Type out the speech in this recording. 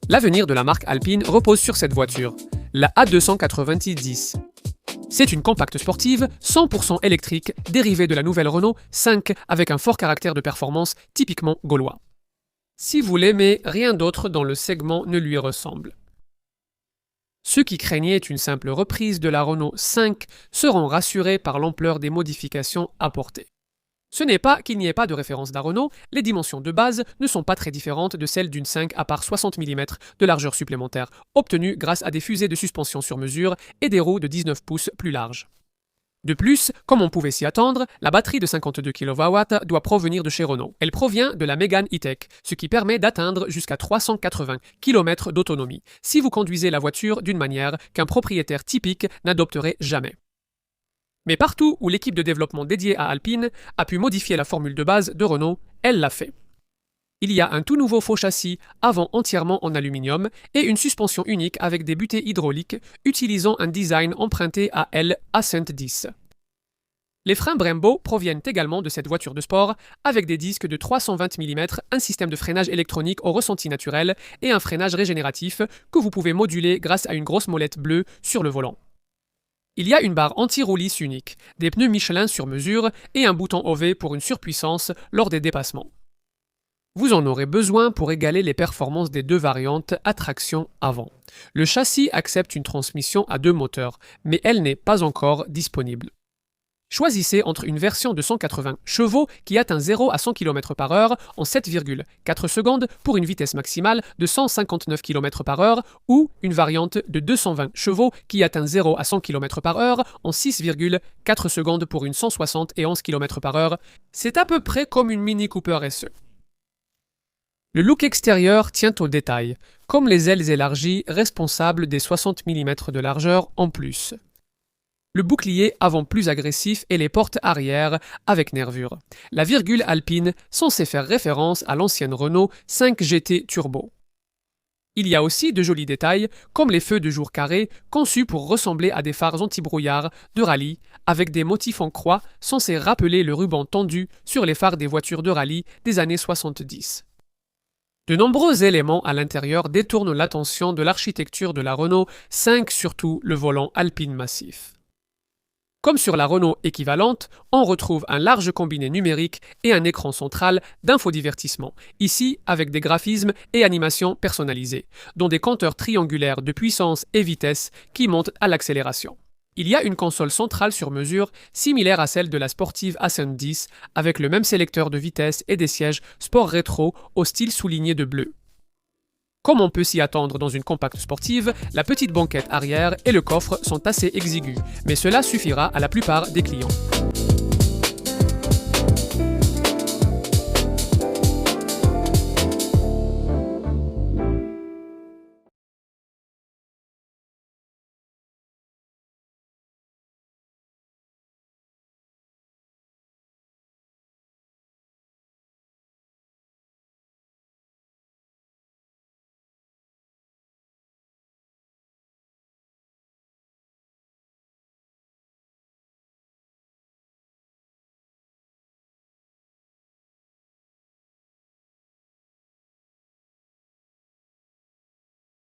L'avenir de la marque Alpine repose sur cette voiture, la A290. C'est une compacte sportive 100% électrique dérivée de la nouvelle Renault 5 avec un fort caractère de performance typiquement gaulois. Si vous l'aimez, rien d'autre dans le segment ne lui ressemble. Ceux qui craignaient une simple reprise de la Renault 5 seront rassurés par l'ampleur des modifications apportées. Ce n'est pas qu'il n'y ait pas de référence d'un Renault, les dimensions de base ne sont pas très différentes de celles d'une 5 à part 60 mm de largeur supplémentaire, obtenue grâce à des fusées de suspension sur mesure et des roues de 19 pouces plus larges. De plus, comme on pouvait s'y attendre, la batterie de 52 kW doit provenir de chez Renault. Elle provient de la Mégane E-Tech, ce qui permet d'atteindre jusqu'à 380 km d'autonomie, si vous conduisez la voiture d'une manière qu'un propriétaire typique n'adopterait jamais. Mais partout où l'équipe de développement dédiée à Alpine a pu modifier la formule de base de Renault, elle l'a fait. Il y a un tout nouveau faux châssis avant entièrement en aluminium et une suspension unique avec des butées hydrauliques utilisant un design emprunté à l'Ascent 10. Les freins Brembo proviennent également de cette voiture de sport avec des disques de 320 mm, un système de freinage électronique au ressenti naturel et un freinage régénératif que vous pouvez moduler grâce à une grosse molette bleue sur le volant. Il y a une barre anti-roue lisse unique, des pneus Michelin sur mesure et un bouton OV pour une surpuissance lors des dépassements. Vous en aurez besoin pour égaler les performances des deux variantes à traction avant. Le châssis accepte une transmission à 2 moteurs, mais elle n'est pas encore disponible. Choisissez entre une version de 180 chevaux qui atteint 0 à 100 km/h en 7,4 secondes pour une vitesse maximale de 159 km/h ou une variante de 220 chevaux qui atteint 0 à 100 km/h en 6,4 secondes pour une 171 km/h. C'est à peu près comme une Mini Cooper SE. Le look extérieur tient au détail, comme les ailes élargies responsables des 60 mm de largeur en plus. Le bouclier avant plus agressif et les portes arrière avec nervure. La virgule Alpine censée faire référence à l'ancienne Renault 5 GT Turbo. Il y a aussi de jolis détails comme les feux de jour carrés conçus pour ressembler à des phares anti-brouillard de rallye avec des motifs en croix censés rappeler le ruban tendu sur les phares des voitures de rallye des années 70. De nombreux éléments à l'intérieur détournent l'attention de l'architecture de la Renault 5, surtout le volant Alpine massif. Comme sur la Renault équivalente, on retrouve un large combiné numérique et un écran central d'infodivertissement, ici avec des graphismes et animations personnalisées, dont des compteurs triangulaires de puissance et vitesse qui montent à l'accélération. Il y a une console centrale sur mesure similaire à celle de la sportive Ascent 10 avec le même sélecteur de vitesse et des sièges sport rétro au style souligné de bleu. Comme on peut s'y attendre dans une compacte sportive, la petite banquette arrière et le coffre sont assez exigus, mais cela suffira à la plupart des clients.